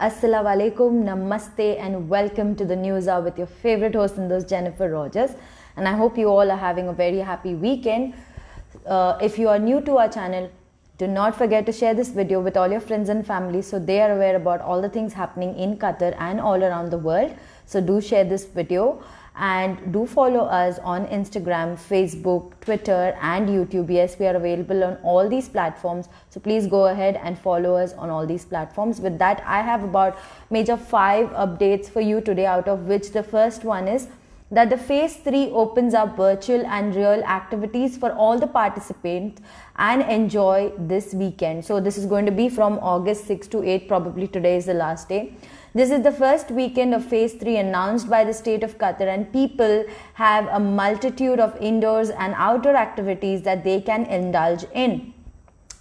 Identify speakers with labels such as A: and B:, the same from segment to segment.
A: Assalamu alaikum, namaste, and welcome to the News Hour with your favorite host and those Jennifer Rogers. And I hope you all are having a very happy weekend. If you are new to our channel, do not forget to share this video with all your friends and family so they are aware about all the things happening in Qatar and all around the world. So do share this video and do follow us on Instagram, Facebook, Twitter and YouTube. Yes, we are available on all these platforms. So please go ahead and follow us on all these platforms. With that, I have about major 5 updates for you today, out of which the first one is that the phase 3 opens up virtual and real activities for all the participants and enjoy this weekend. So this is going to be from August 6 to 8, probably today is the last day. This is the first weekend of phase 3 announced by the state of Qatar, and people have a multitude of indoors and outdoor activities that they can indulge in.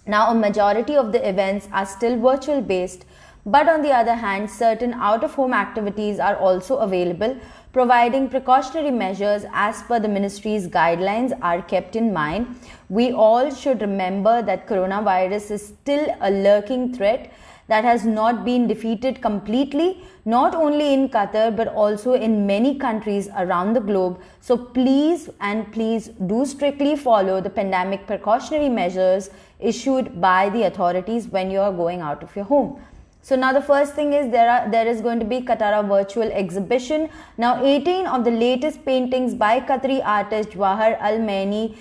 A: Now, a majority of the events are still virtual based, but on the other hand, certain out-of-home activities are also available, providing precautionary measures as per the ministry's guidelines are kept in mind. We all should remember that coronavirus is still a lurking threat that has not been defeated completely, not only in Qatar but also in many countries around the globe. So please do strictly follow the pandemic precautionary measures issued by the authorities when you are going out of your home. So now the first thing is there is going to be Qatara virtual exhibition. Now 18 of the latest paintings by Qatari artist Jawahar Al-Maini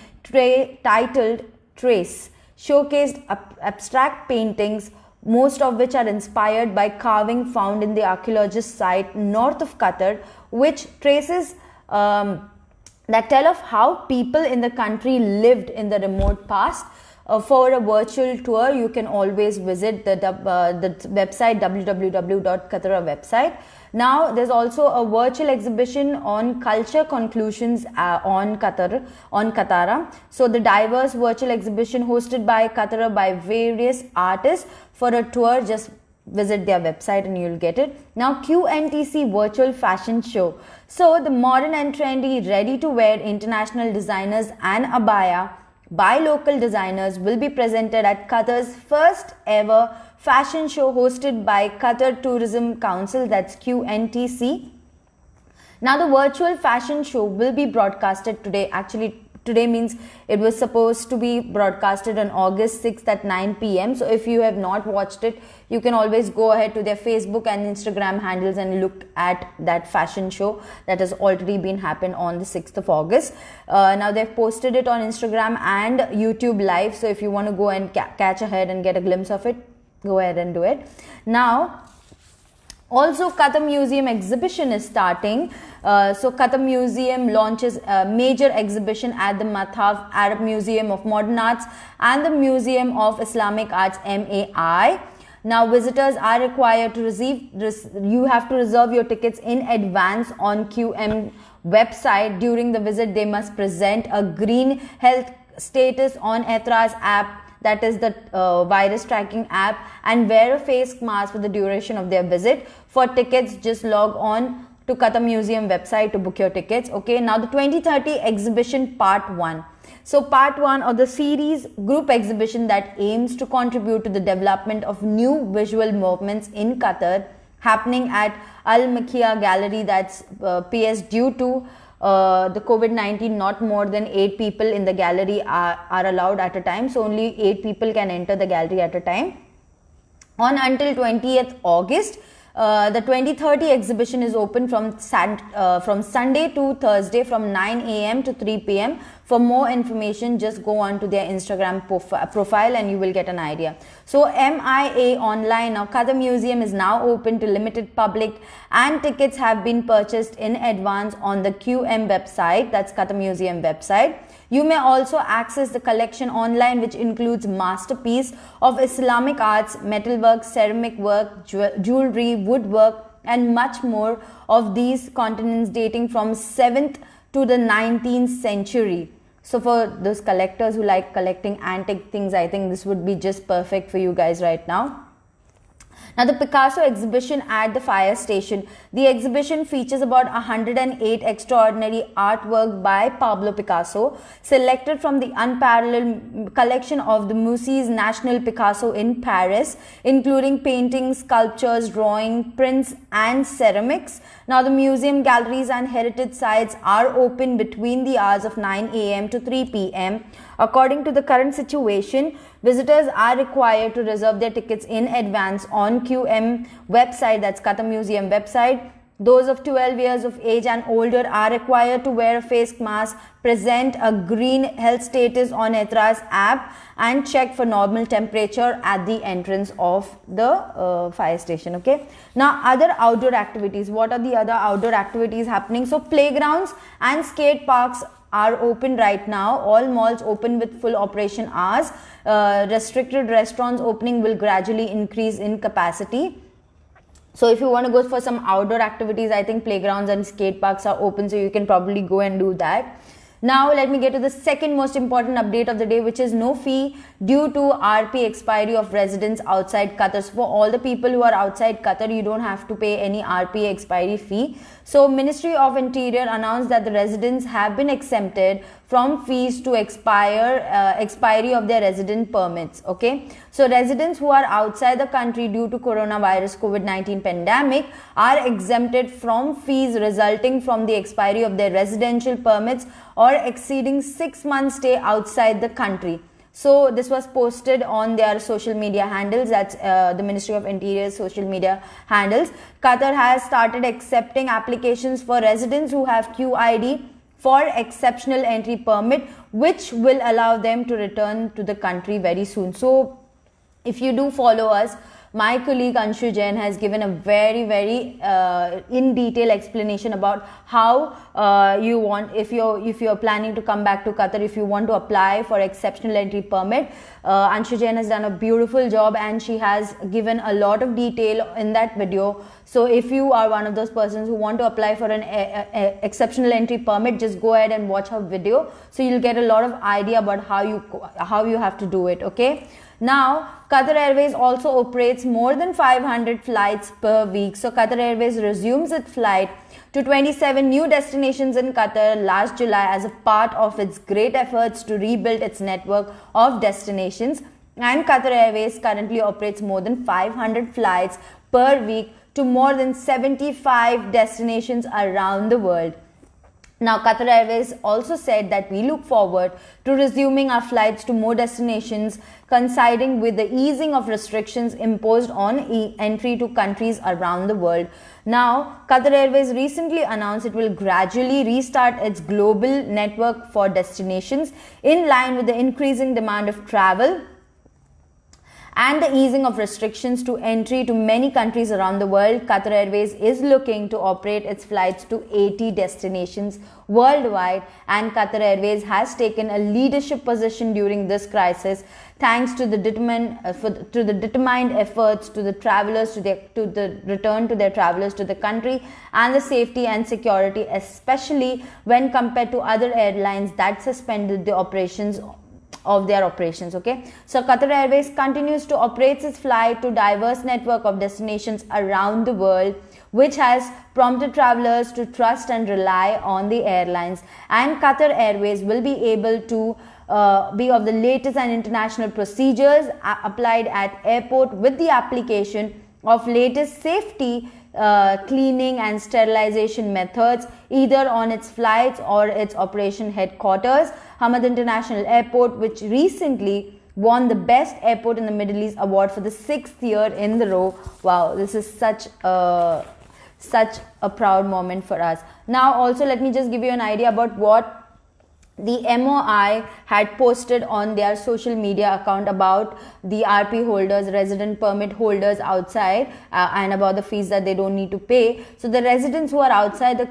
A: titled Trace showcased abstract paintings, most of which are inspired by carving found in the archaeologist site north of Qatar, which traces that tell of how people in the country lived in the remote past. For a virtual tour, you can always visit the website www.Qatara website. Now, there's also a virtual exhibition on culture conclusions on Qatara. So, the diverse virtual exhibition hosted by Qatara by various artists. For a tour, just visit their website and you'll get it. Now, QNTC virtual fashion show. So, the modern and trendy ready-to-wear international designers and abaya by local designers will be presented at Qatar's first ever fashion show hosted by Qatar Tourism Council, that's QNTC. Now the virtual fashion show will be broadcasted today. Actually, today means it was supposed to be broadcasted on August 6th at 9 p.m. So if you have not watched it, you can always go ahead to their Facebook and Instagram handles and look at that fashion show that has already been happened on the 6th of August. Now they've posted it on Instagram and YouTube live. So if you want to go and catch ahead and get a glimpse of it, go ahead and do it. Now, also, Qatar Museum exhibition is starting. So, Qatar Museum launches a major exhibition at the Mathaf Arab Museum of Modern Arts and the Museum of Islamic Arts MAI. Now, visitors are required to you have to reserve your tickets in advance on QM website. During the visit, they must present a green health status on Etras app, that is the virus tracking app, and wear a face mask for the duration of their visit. For tickets, just log on to Qatar Museum website to book your tickets. Okay, now the 2030 exhibition part 1. So part 1 of the series group exhibition that aims to contribute to the development of new visual movements in Qatar, happening at Al Makia Gallery, that's PS, due to the COVID-19, not more than 8 people in the gallery are allowed at a time. So only 8 people can enter the gallery at a time. On until 20th August, the 2030 exhibition is open from Sunday to Thursday from 9 a.m. to 3 p.m. For more information, just go on to their Instagram profile and you will get an idea. So MIA Online, now Qatar Museum is now open to limited public and tickets have been purchased in advance on the QM website, that's Qatar Museum website. You may also access the collection online, which includes masterpiece of Islamic arts, metalwork, ceramic work, jewelry, woodwork, and much more of these continents dating from 7th to the 19th century. So for those collectors who like collecting antique things, I think this would be just perfect for you guys right now. Now, the Picasso exhibition at the fire station. The exhibition features about 108 extraordinary artwork by Pablo Picasso, selected from the unparalleled collection of the Musée National Picasso in Paris, including paintings, sculptures, drawing, prints, and ceramics. Now, the museum, galleries, and heritage sites are open between the hours of 9 a.m. to 3 p.m. According to the current situation, visitors are required to reserve their tickets in advance on QM website, that's Qatar Museum website. Those of 12 years of age and older are required to wear a face mask, present a green health status on Etra's app, and check for normal temperature at the entrance of the fire station. Okay. Now, other outdoor activities. What are the other outdoor activities happening? So, playgrounds and skate parks are open right now. All malls open with full operation hours. Restricted restaurants opening will gradually increase in capacity. So if you want to go for some outdoor activities, I think playgrounds and skate parks are open, so you can probably go and do that. Now let me get to the second most important update of the day, which is no fee due to RP expiry of residents outside Qatar. So for all the people who are outside Qatar, you don't have to pay any RP expiry fee. So Ministry of Interior announced that the residents have been exempted from fees to expiry of their resident permits. Okay, so residents who are outside the country due to coronavirus COVID-19 pandemic are exempted from fees resulting from the expiry of their residential permits or exceeding 6 months stay outside the country. So this was posted on their social media handles, that's the Ministry of Interior's social media handles. Qatar has started accepting applications for residents who have QID for exceptional entry permit, which will allow them to return to the country very soon. So if you do follow us, my colleague Anshu Jain has given a very in detail explanation about how you want, if you're planning to come back to Qatar, if you want to apply for exceptional entry permit. Anshu Jain has done a beautiful job and she has given a lot of detail in that video. So if you are one of those persons who want to apply for an exceptional entry permit, just go ahead and watch her video, so you'll get a lot of idea about how you have to do it. Okay. Now, Qatar Airways also operates more than 500 flights per week. So, Qatar Airways resumes its flight to 27 new destinations in Qatar last July as a part of its great efforts to rebuild its network of destinations. And Qatar Airways currently operates more than 500 flights per week to more than 75 destinations around the world. Now, Qatar Airways also said that we look forward to resuming our flights to more destinations, coinciding with the easing of restrictions imposed on entry to countries around the world. Now, Qatar Airways recently announced it will gradually restart its global network for destinations in line with the increasing demand of travel and the easing of restrictions to entry to many countries around the world. Qatar Airways is looking to operate its flights to 80 destinations worldwide, and Qatar Airways has taken a leadership position during this crisis thanks to the determined efforts to the travelers to return to their travelers to the country, and the safety and security, especially when compared to other airlines that suspended the operations. Okay, so Qatar Airways continues to operate its flight to diverse network of destinations around the world, which has prompted travelers to trust and rely on the airlines. And Qatar Airways will be able to be of the latest and international procedures applied at airport with the application of latest safety cleaning and sterilization methods either on its flights or its operation headquarters, Hamad International Airport, which recently won the Best Airport in the Middle East award for the 6th year in the row. Wow, this is such a proud moment for us. Now, also let me just give you an idea about what the MOI had posted on their social media account about the RP holders, resident permit holders outside, and about the fees that they don't need to pay. So the residents who are outside the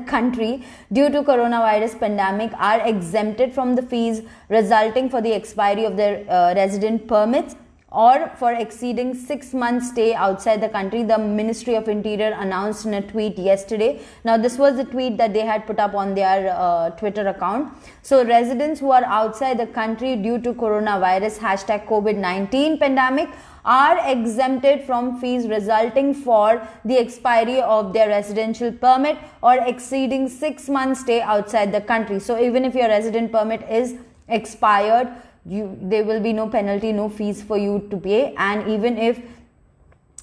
A: country due to coronavirus pandemic are exempted from the fees resulting for the expiry of their resident permits or for exceeding 6 months stay outside the country, the Ministry of Interior announced in a tweet yesterday. Now this was the tweet that they had put up on their Twitter account. So residents who are outside the country due to coronavirus #COVID-19 pandemic are exempted from fees resulting for the expiry of their residential permit or exceeding 6 months stay outside the country. So even if your resident permit is expired, there will be no penalty, no fees for you to pay. And even if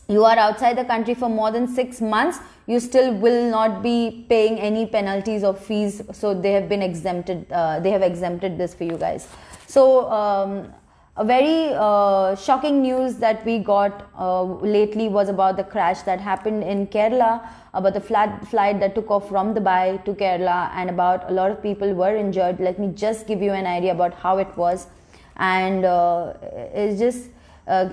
A: you are outside the country for more than 6 months, you still will not be paying any penalties or fees. So they have been exempted. They have exempted this for you guys. So a very shocking news that we got lately was about the crash that happened in Kerala, about the flight that took off from Dubai to Kerala, and about a lot of people were injured. Let me just give you an idea about how it was. And it just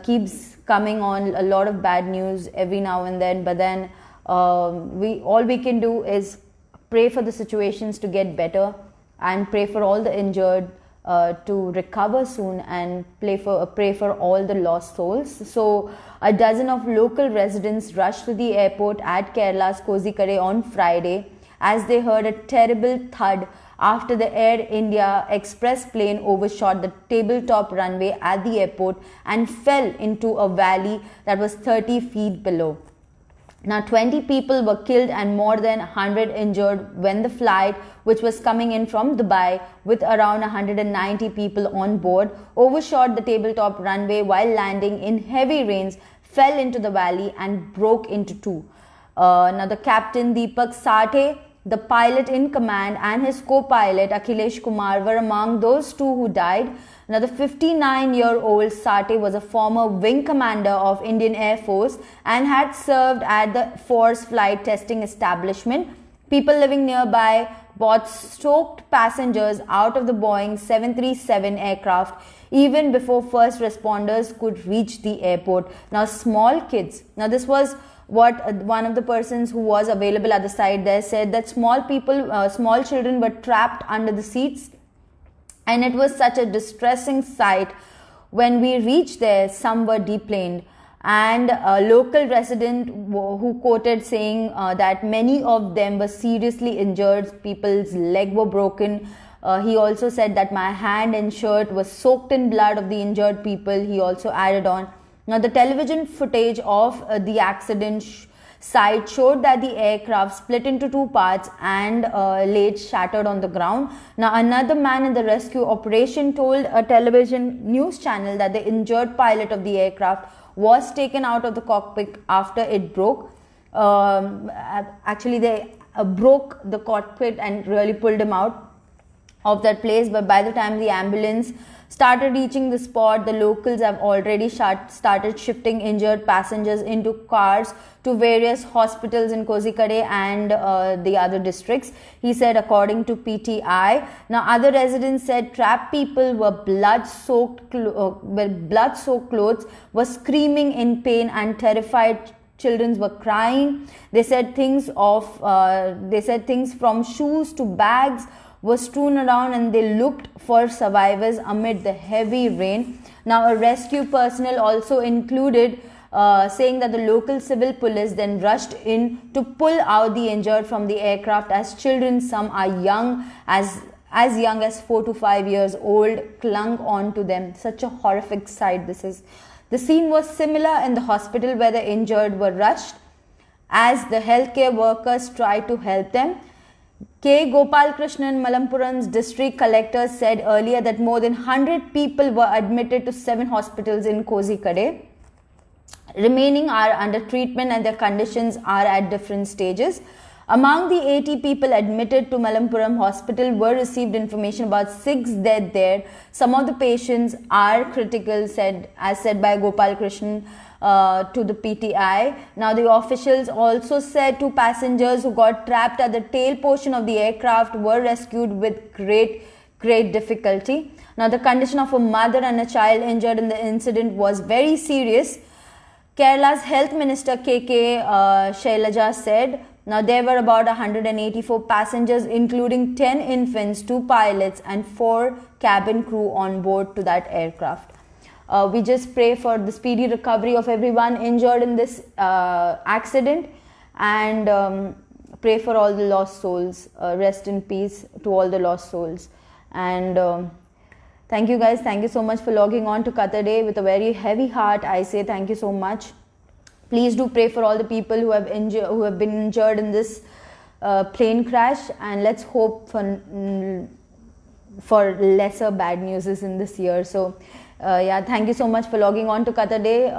A: keeps coming on, a lot of bad news every now and then, but then all we can do is pray for the situations to get better and pray for all the injured to recover soon, and pray for all the lost souls. So a dozen of local residents rushed to the airport at Kerala's Kozhikode on Friday as they heard a terrible thud after the Air India Express plane overshot the tabletop runway at the airport and fell into a valley that was 30 feet below. Now 20 people were killed and more than 100 injured when the flight, which was coming in from Dubai with around 190 people on board, overshot the tabletop runway while landing in heavy rains, fell into the valley and broke into two. Now the captain Deepak Sathe, the pilot in command, and his co-pilot Akhilesh Kumar were among those two who died. Now the 59-year-old Sathe was a former wing commander of Indian Air Force and had served at the Force Flight Testing Establishment. People living nearby brought soaked passengers out of the Boeing 737 aircraft even before first responders could reach the airport. Now small kids, now this was what one of the persons who was available at the site there said, that small children were trapped under the seats, and it was such a distressing sight. When we reached there, some were deplaned. And a local resident who quoted saying that many of them were seriously injured, people's leg were broken. He also said that my hand and shirt was soaked in blood of the injured people. He also added on. Now the television footage of the accident site showed that the aircraft split into two parts and lay shattered on the ground. Now another man in the rescue operation told a television news channel that the injured pilot of the aircraft was taken out of the cockpit after it broke. Actually they broke the cockpit and really pulled him out of that place, but by the time the ambulance started reaching the spot, the locals have already started shifting injured passengers into cars to various hospitals in Kozhikode and the other districts, he said, according to PTI. Now other residents said trapped people were blood-soaked clothes, were screaming in pain and terrified. Children were crying. They said things from shoes to bags were strewn around, and they looked for survivors amid the heavy rain. Now a rescue personnel also included saying that the local civil police then rushed in to pull out the injured from the aircraft, as children, some are young, as young as 4 to 5 years old, clung on to them. Such a horrific sight this is. The scene was similar in the hospital where the injured were rushed as the healthcare workers tried to help them. K. Gopalakrishnan, Malappuram's district collector, said earlier that more than 100 people were admitted to 7 hospitals in Kozhikode. Remaining are under treatment and their conditions are at different stages. Among the 80 people admitted to Malappuram Hospital were received information about 6 dead there. Some of the patients are critical, as said by Gopalakrishnan to the PTI. Now the officials also said 2 passengers who got trapped at the tail portion of the aircraft were rescued with great difficulty. Now the condition of a mother and a child injured in the incident was very serious. Kerala's Health Minister KK Shailaja said, now there were about 184 passengers, including 10 infants, 2 pilots and 4 cabin crew on board to that aircraft. We just pray for the speedy recovery of everyone injured in this accident, and pray for all the lost souls. Rest in peace to all the lost souls. And thank you guys. Thank you so much for logging on to Qatar Day with a very heavy heart. I say thank you so much. Please do pray for all the people who have been injured in this plane crash, and let's hope for lesser bad news in this year. So yeah, thank you so much for logging on to Qatar Day.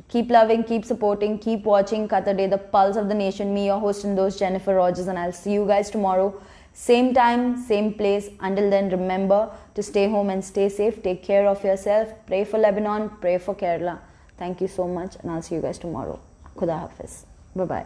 A: Keep loving, keep supporting, keep watching Qatar Day, the pulse of the nation. Me, your host and host, Jennifer Rogers, and I'll see you guys tomorrow. Same time, same place. Until then, remember to stay home and stay safe. Take care of yourself. Pray for Lebanon. Pray for Kerala. Thank you so much, and I'll see you guys tomorrow. Khuda Hafiz. Bye-bye.